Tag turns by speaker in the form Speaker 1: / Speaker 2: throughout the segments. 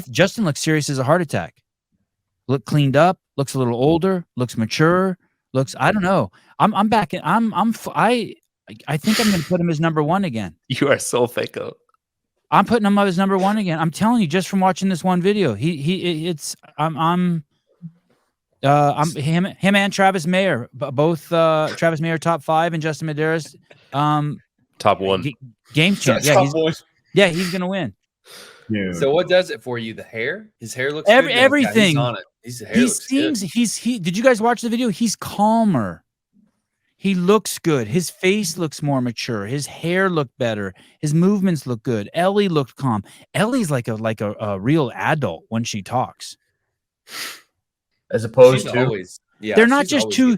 Speaker 1: Justin looks serious as a heart attack. Look cleaned up, looks a little older, looks mature, looks, I don't know. I'm back in, I think I'm going to put him as number 1 again.
Speaker 2: You are so fickle.
Speaker 1: I'm putting him up as number 1 again. I'm telling you, just from watching this one video, I'm him and Travis Mayer, both Travis Mayer top 5 and Justin Medeiros
Speaker 2: top 1.
Speaker 1: Game changer. Yeah, he's going to win.
Speaker 3: Dude.
Speaker 4: So what does it for you? The hair? His hair looks
Speaker 1: everything.
Speaker 4: He's on it. His hair looks good.
Speaker 1: Did you guys watch the video? He's calmer. He looks good. His face looks more mature. His hair looked better. His movements look good. Ellie looked calm. Ellie's like a real adult when she talks.
Speaker 3: As opposed to
Speaker 1: they're not just two.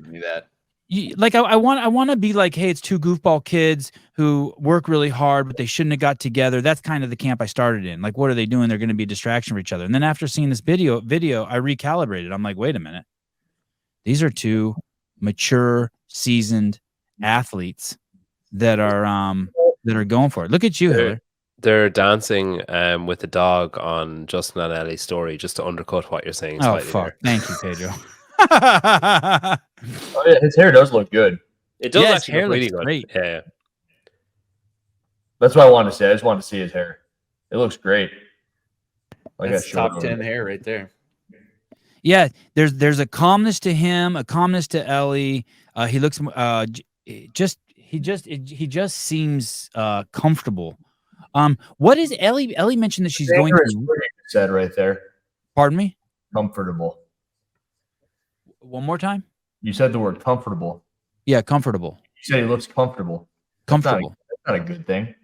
Speaker 1: I want to be like, hey, it's two goofball kids who work really hard, but they shouldn't have got together. That's kind of the camp I started in. Like, what are they doing? They're going to be a distraction for each other. And then after seeing this video, I recalibrated. I'm like, wait a minute. These are two mature, seasoned athletes that are going for it. Look at you, Hiller.
Speaker 2: They're dancing with the dog on Justin and Ellie's story just to undercut what you're saying.
Speaker 1: Oh, fuck. Thank you, Pedro.
Speaker 3: Oh, yeah, his hair does look good.
Speaker 2: It does actually look really good.
Speaker 1: Great.
Speaker 2: Yeah.
Speaker 3: That's what I wanted to say. I just wanted to see his hair. It looks great.
Speaker 4: That's top 10 hair right there.
Speaker 1: Yeah, there's a calmness to him, a calmness to Ellie. He looks he just seems comfortable. What is Ellie? Ellie mentioned that she's going to.
Speaker 3: Said right there.
Speaker 1: Pardon me?
Speaker 3: Comfortable.
Speaker 1: One more time.
Speaker 3: You said the word comfortable.
Speaker 1: Yeah, comfortable.
Speaker 3: You said he looks comfortable.
Speaker 1: Comfortable.
Speaker 3: That's not a good thing.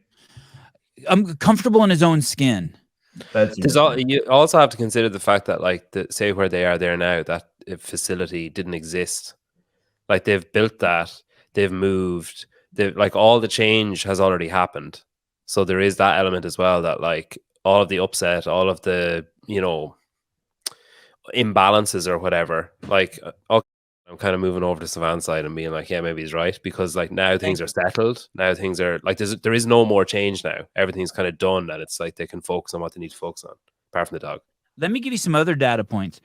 Speaker 1: I'm comfortable in his own skin.
Speaker 2: You also have to consider the fact that, say where they are there now, that facility didn't exist. Like, they've built that, they've moved, all the change has already happened. So there is that element as well, that like all of the upset, all of the, imbalances or whatever, like, I'm kind of moving over to Sevan's side and being like, yeah, maybe he's right, because like now things are settled. Now things are like, there is no more change now. Everything's kind of done, and it's like they can focus on what they need to focus on, apart from the dog.
Speaker 1: Let me give you some other data points.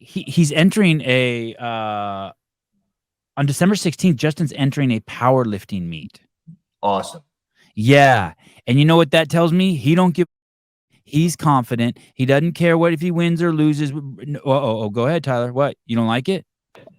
Speaker 1: He's entering on December 16th, Justin's entering a powerlifting meet.
Speaker 3: Awesome.
Speaker 1: Yeah. And you know what that tells me? He's confident. He doesn't care if he wins or loses. Oh, go ahead, Tyler. What? You don't like it?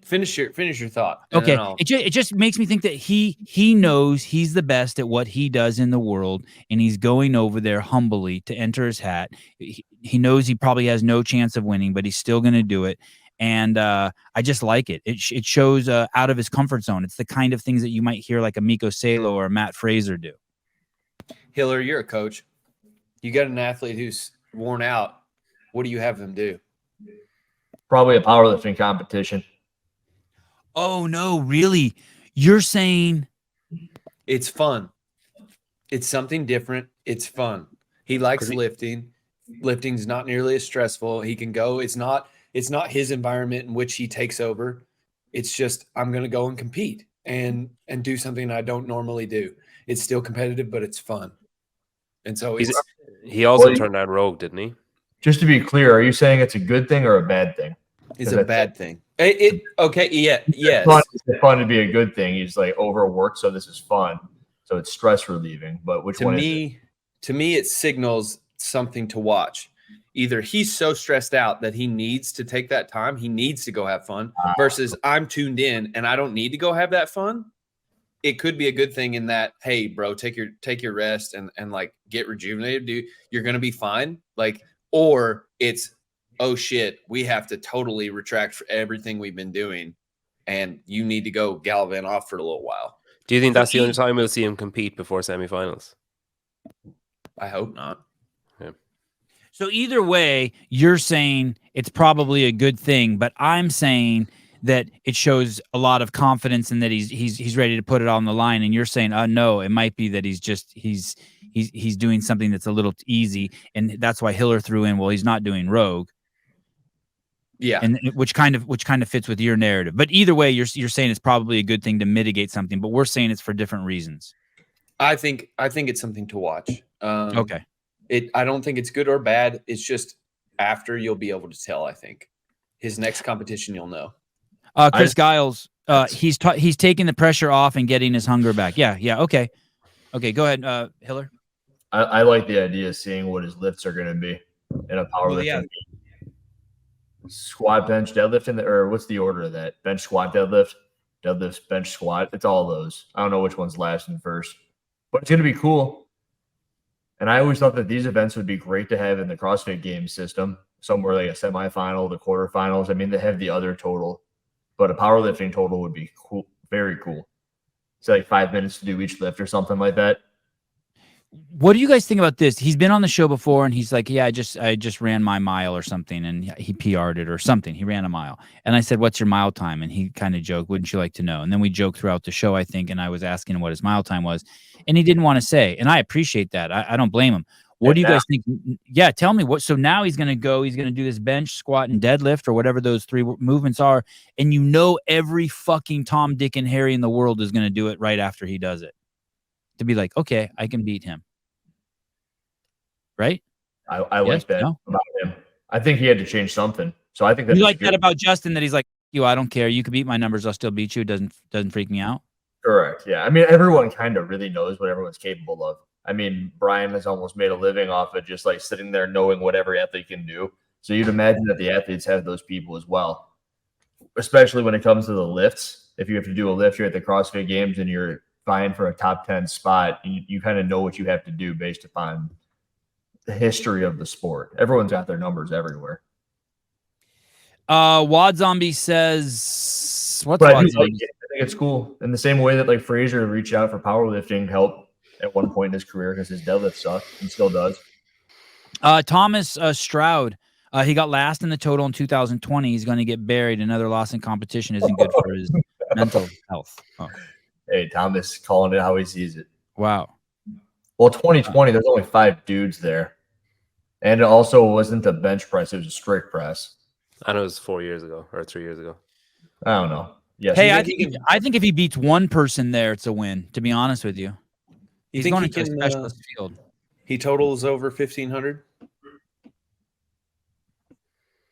Speaker 4: Finish your thought.
Speaker 1: Okay. It just makes me think that he knows he's the best at what he does in the world, and he's going over there humbly to enter his hat. He knows he probably has no chance of winning, but he's still going to do it. And I just like it. It shows out of his comfort zone. It's the kind of things that you might hear like a Miko Salo or a Matt Fraser do.
Speaker 4: Hiller, you're a coach. You got an athlete who's worn out. What do you have them do?
Speaker 3: Probably a powerlifting competition.
Speaker 1: Oh, no, really? You're saying
Speaker 4: it's fun. It's something different. It's fun. He likes lifting. Lifting's not nearly as stressful. He can go. It's not his environment in which he takes over. It's just, I'm going to go and compete and do something I don't normally do. It's still competitive, but it's fun. And so
Speaker 2: he also turned down Rogue, didn't he?
Speaker 3: Just to be clear, are you saying it's a good thing or a bad thing?
Speaker 4: It's a bad thing. Okay, yeah, yes.
Speaker 3: It's fun to be a good thing. He's like overworked, so this is fun. So it's stress relieving. But which one is it?
Speaker 4: To me, it signals something to watch. Either he's so stressed out that he needs to take that time, he needs to go have fun, versus I'm tuned in and I don't need to go have that fun. It could be a good thing in that, hey, bro, take your rest and like get rejuvenated, dude. You're gonna be fine. Like, or it's, oh shit, we have to totally retract for everything we've been doing, and you need to go gallivant off for a little while.
Speaker 2: Do you think that's the only time we'll see him compete before semifinals?
Speaker 4: I hope not.
Speaker 2: Yeah.
Speaker 1: So either way, you're saying it's probably a good thing, but I'm saying that it shows a lot of confidence and that he's ready to put it on the line. And you're saying, no, it might be that he's doing something that's a little easy, and that's why Hiller threw in, well, he's not doing Rogue.
Speaker 4: Yeah,
Speaker 1: and which kind of fits with your narrative. But either way, you're saying it's probably a good thing to mitigate something, but we're saying it's for different reasons.
Speaker 4: I think it's something to watch.
Speaker 1: Okay.
Speaker 4: I don't think it's good or bad. It's just after you'll be able to tell. I think his next competition you'll know.
Speaker 1: Chris Giles, he's taking the pressure off and getting his hunger back. Yeah. Okay. Go ahead, Hiller.
Speaker 3: I like the idea of seeing what his lifts are going to be in a powerlifting. Squat, bench, deadlift, or what's the order of that? Bench, squat, deadlift, bench, squat. It's all those. I don't know which one's last and first, but it's going to be cool. And I always thought that these events would be great to have in the CrossFit Games system, somewhere like a semifinal, the quarterfinals. I mean, they have the other total, but a powerlifting total would be cool, very cool. It's like 5 minutes to do each lift or something like that.
Speaker 1: What do you guys think about this? He's been on the show before, and he's like, "Yeah, I just ran my mile or something," and he PR'd it or something. He ran a mile, and I said, "What's your mile time?" And he kind of joked, "Wouldn't you like to know?" And then we joked throughout the show, I think, and I was asking him what his mile time was, and he didn't want to say, and I appreciate that. I don't blame him. What do you guys think? Yeah, tell me what. So now he's gonna do this bench, squat, and deadlift, or whatever those 3 movements are, and every fucking Tom, Dick, and Harry in the world is gonna do it right after he does it. To be like, okay, I can beat him. Right?
Speaker 3: I like that about him. I think he had to change something. So I think that's
Speaker 1: you like that about Justin, that he's like, I don't care. You can beat my numbers. I'll still beat you. It doesn't freak me out.
Speaker 3: Correct. Yeah. I mean, everyone kind of really knows what everyone's capable of. I mean, Brian has almost made a living off of just like sitting there knowing what every athlete can do. So you'd imagine that the athletes have those people as well, especially when it comes to the lifts. If you have to do a lift here at the CrossFit Games and you're vying for a top 10 spot, you kind of know what you have to do based upon the history of the sport. Everyone's got their numbers everywhere.
Speaker 1: Wad Zombie says, "What's
Speaker 3: Wad
Speaker 1: Zombie?"
Speaker 3: I think it's cool. In the same way that like Fraser reached out for powerlifting help at one point in his career because his deadlift sucked and still does.
Speaker 1: Thomas Stroud, he got last in the total in 2020. He's going to get buried. Another loss in competition isn't good for his mental health. Oh.
Speaker 3: Hey, Thomas calling it how he sees it.
Speaker 1: Wow.
Speaker 3: Well, 2020, there's only 5 dudes there. And it also wasn't a bench press. It was a strict press.
Speaker 2: I know it was 4 years ago or 3 years ago.
Speaker 3: I don't know. Yes.
Speaker 1: Hey, I think if he beats one person there, it's a win, to be honest with you. He's going to a specialist field.
Speaker 4: He totals over 1,500?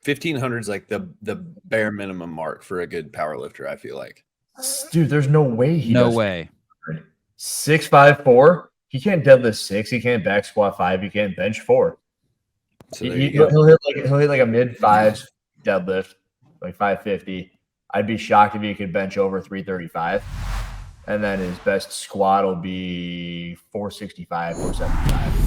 Speaker 4: 1,500 is like the bare minimum mark for a good power lifter, I feel like.
Speaker 3: Dude, there's no way he
Speaker 1: No
Speaker 3: does
Speaker 1: way.
Speaker 3: 6'5", he can't deadlift 6, he can't back squat 5, he can't bench 4.
Speaker 4: So
Speaker 3: He'll hit like a mid 5s deadlift, like 550. I'd be shocked if he could bench over 335. And then his best squat will be 465, 475.